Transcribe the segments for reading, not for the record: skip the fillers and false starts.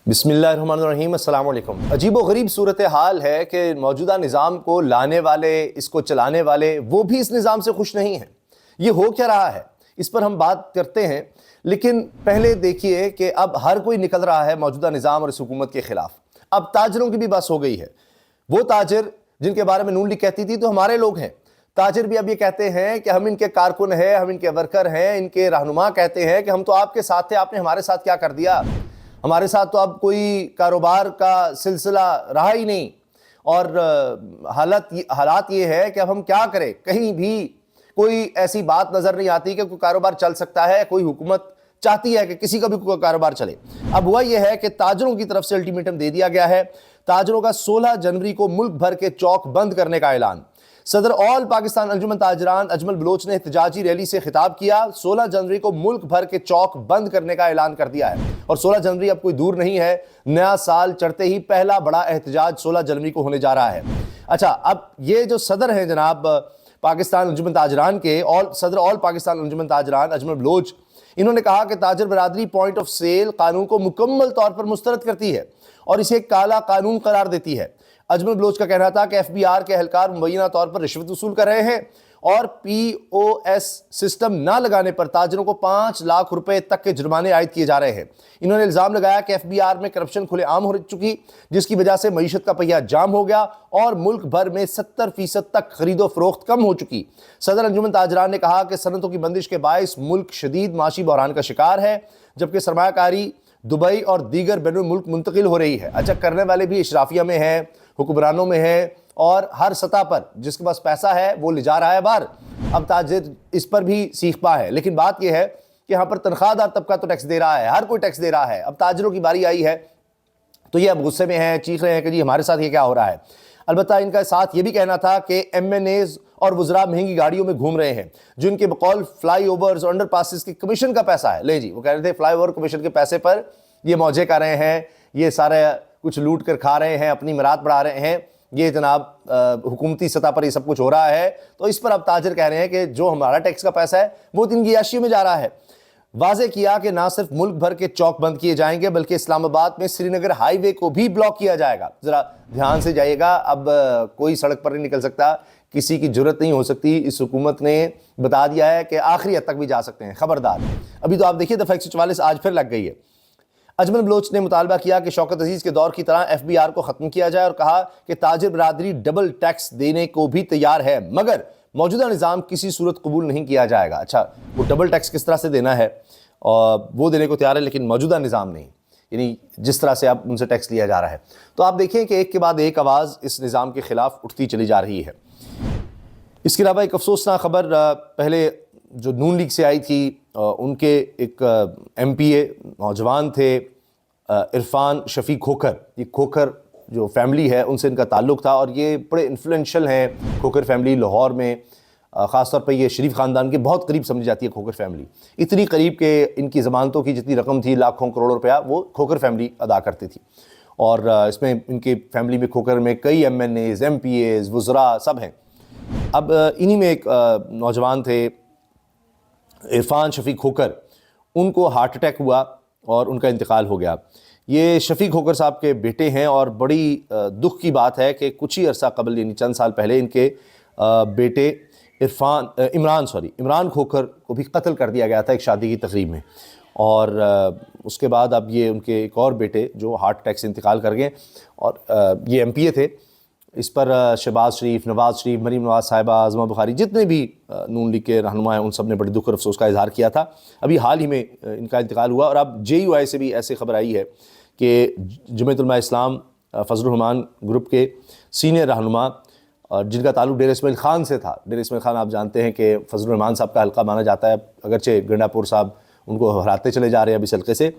بسم اللہ الرحمن الرحیم، السلام علیکم۔ عجیب و غریب صورتحال ہے کہ موجودہ نظام کو لانے والے، اس کو چلانے والے، وہ بھی اس نظام سے خوش نہیں ہیں۔ یہ ہو کیا رہا ہے، اس پر ہم بات کرتے ہیں، لیکن پہلے دیکھیے کہ اب ہر کوئی نکل رہا ہے موجودہ نظام اور اس حکومت کے خلاف۔ اب تاجروں کی بھی بس ہو گئی ہے۔ وہ تاجر جن کے بارے میں نون لیگ کہتی تھی تو ہمارے لوگ ہیں، تاجر بھی اب یہ کہتے ہیں کہ ہم ان کے کارکن ہیں، ہم ان کے ورکر ہیں، ان کے رہنما کہتے ہیں کہ ہم تو آپ کے ساتھ تھے، آپ نے ہمارے ساتھ کیا کر دیا، ہمارے ساتھ تو اب کوئی کاروبار کا سلسلہ رہا ہی نہیں، اور حالات یہ ہے کہ اب ہم کیا کریں، کہیں بھی کوئی ایسی بات نظر نہیں آتی کہ کوئی کاروبار چل سکتا ہے، کوئی حکومت چاہتی ہے کہ کسی کا بھی کوئی کاروبار چلے۔ اب ہوا یہ ہے کہ تاجروں کی طرف سے الٹیمیٹم دے دیا گیا ہے۔ تاجروں کا 16 جنوری کو ملک بھر کے چوک بند کرنے کا اعلان۔ صدر آل پاکستان انجمن تاجران اجمل بلوچ نے احتجاجی ریلی سے خطاب کیا۔ 16 جنوری کو ملک بھر کے چوک بند کرنے کا اعلان کر دیا ہے، اور 16 جنوری اب کوئی دور نہیں ہے، نیا سال چڑھتے ہی پہلا بڑا احتجاج 16 جنوری کو ہونے جا رہا ہے۔ اچھا، اب یہ جو صدر ہیں جناب پاکستان انجمن تاجران کے، صدر آل پاکستان انجمن تاجران اجمل بلوچ، انہوں نے کہا کہ تاجر برادری پوائنٹ آف سیل قانون کو مکمل طور پر مسترد کرتی ہے اور اسے کالا قانون قرار دیتی ہے۔ اجمل بلوچ کا کہنا تھا کہ ایف بی آر کے اہلکار مبینہ طور پر رشوت وصول کر رہے ہیں، اور پی او ایس سسٹم نہ لگانے پر تاجروں کو 5 لاکھ روپے تک کے جرمانے عائد کیے جا رہے ہیں۔ انہوں نے الزام لگایا کہ ایف بی آر میں کرپشن کھلے عام ہو چکی، جس کی وجہ سے معیشت کا پہیہ جام ہو گیا اور ملک بھر میں 70% تک خرید و فروخت کم ہو چکی۔ صدر انجمن تاجران نے کہا کہ صنعتوں کی بندش کے باعث ملک شدید معاشی بحران کا شکار ہے، جبکہ سرمایہ کاری دبئی اور دیگر بین الملک منتقل ہو رہی ہے۔ اچھا، کرنے والے بھی اشرافیہ میں ہیں، حکمرانوں میں ہیں، اور ہر سطح پر جس کے پاس پیسہ ہے وہ لے جا رہا ہے باہر۔ اب تاجر اس پر بھی سیخ پا ہے، لیکن بات یہ ہے کہ یہاں پر تنخواہ دار طبقہ تو ٹیکس دے رہا ہے، ہر کوئی ٹیکس دے رہا ہے۔ اب تاجروں کی باری آئی ہے تو یہ اب غصے میں ہیں، چیخ رہے ہیں کہ جی ہمارے ساتھ یہ کیا ہو رہا ہے۔ البتہ ان کا ساتھ یہ بھی کہنا تھا کہ ایم این ایز اور وزراء مہنگی گاڑیوں میں گھوم رہے ہیں، جو ان کے بقول فلائی اوورز اور انڈر پاسز کی کمیشن کا پیسہ ہے۔ لے جی، وہ کہہ رہے تھے فلائی اوور کمیشن کے پیسے پر یہ موجے کر رہے ہیں، یہ سارے کچھ لوٹ کر کھا رہے ہیں، اپنی مراد بڑھا رہے ہیں، یہ جناب حکومتی سطح پر یہ سب کچھ ہو رہا ہے۔ تو اس پر اب تاجر کہہ رہے ہیں کہ جو ہمارا ٹیکس کا پیسہ ہے وہ ان کی عیاشیوں میں جا رہا ہے۔ واضح کیا کہ نہ صرف ملک بھر کے چوک بند کیے جائیں گے، بلکہ اسلام آباد میں سری نگر ہائی وے کو بھی بلاک کیا جائے گا۔ ذرا دھیان سے جائیے گا، اب کوئی سڑک پر نہیں نکل سکتا، کسی کی جرت نہیں ہو سکتی۔ اس حکومت نے بتا دیا ہے کہ آخری حد تک بھی جا سکتے ہیں، خبردار۔ ابھی تو آپ دیکھیے دفعہ 144 آج پھر لگ گئی ہے۔ اجمل بلوچ نے مطالبہ کیا کہ شوکت عزیز کے دور کی طرح ایف بی آر کو ختم کیا جائے، اور کہا کہ تاجر برادری ڈبل ٹیکس دینے کو بھی تیار ہے، مگر موجودہ نظام کسی صورت قبول نہیں کیا جائے گا۔ اچھا، وہ ڈبل ٹیکس کس طرح سے دینا ہے، اور وہ دینے کو تیار ہے، لیکن موجودہ نظام نہیں، یعنی جس طرح سے اب ان سے ٹیکس لیا جا رہا ہے۔ تو آپ دیکھیں کہ ایک کے بعد ایک آواز اس نظام کے خلاف اٹھتی چلی جا رہی ہے۔ اس کے علاوہ ایک افسوسناک خبر پہلے جو نون لیگ سے آئی تھی، ان کے ایک ایم پی اے نوجوان تھے عرفان شفیع کھوکھر۔ یہ کھوکھر جو فیملی ہے ان سے ان کا تعلق تھا، اور یہ بڑے انفلوئنشل ہیں کھوکھر فیملی لاہور میں، خاص طور پہ یہ شریف خاندان کے بہت قریب سمجھی جاتی ہے کھوکھر فیملی، اتنی قریب کہ ان کی ضمانتوں کی جتنی رقم تھی لاکھوں کروڑوں روپیہ وہ کھوکھر فیملی ادا کرتی تھی، اور اس میں ان کے فیملی میں کھوکھر میں کئی MNAs, MPAs, وزراء سب ہیں۔ اب انہی میں ایک نوجوان تھے عرفان شفیع کھوکھر، ان کو ہارٹ اٹیک ہوا اور ان کا انتقال ہو گیا۔ یہ شفیع کھوکھر صاحب کے بیٹے ہیں، اور بڑی دکھ کی بات ہے کہ کچھ ہی عرصہ قبل، یعنی چند سال پہلے، ان کے بیٹے عمران کھوکھر کو بھی قتل کر دیا گیا تھا ایک شادی کی تقریب میں، اور اس کے بعد اب یہ ان کے ایک اور بیٹے جو ہارٹ اٹیک سے انتقال کر گئے، اور یہ ایم پی اے تھے۔ اس پر شہباز شریف، نواز شریف، مریم نواز صاحبہ، عظمہ بخاری، جتنے بھی نون لیگ کے رہنما ہیں، ان سب نے بڑے دکھ اور افسوس کا اظہار کیا تھا۔ ابھی حال ہی میں ان کا انتقال ہوا، اور اب جے یو آئی سے بھی ایسے خبر آئی ہے کہ جمعیت علماء اسلام فضل الرحمان گروپ کے سینئر رہنما، جن کا تعلق ڈیرہ اسماعیل خان سے تھا، ڈیرہ اسماعیل خان آپ جانتے ہیں کہ فضل الرحمان صاحب کا حلقہ مانا جاتا ہے، اگرچہ گنڈا پور صاحب ان کو ہراتے چلے جا رہے ہیں اب اس حلقے سے،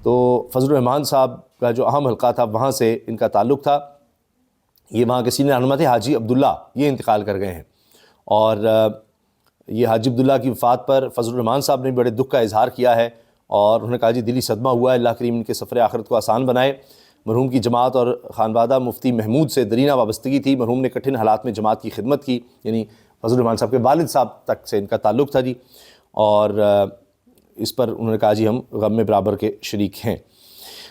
تو فضل الرحمان صاحب کا جو اہم حلقہ تھا وہاں سے ان کا تعلق تھا۔ یہ وہاں کے سینئر رہنما تھے حاجی عبداللہ، یہ انتقال کر گئے ہیں، اور یہ حاجی عبداللہ کی وفات پر فضل الرحمان صاحب نے بڑے دکھ کا اظہار کیا ہے، اور انہوں نے کہا جی دلی صدمہ ہوا ہے، اللہ کریم ان کے سفر آخرت کو آسان بنائے۔ مرحوم کی جماعت اور خانوادہ مفتی محمود سے درینہ وابستگی تھی، مرحوم نے کٹھن حالات میں جماعت کی خدمت کی، یعنی فضل الرحمان صاحب کے والد صاحب تک سے ان کا تعلق تھا جی، اور اس پر انہوں نے کہا جی ہم غم میں برابر کے شریک ہیں۔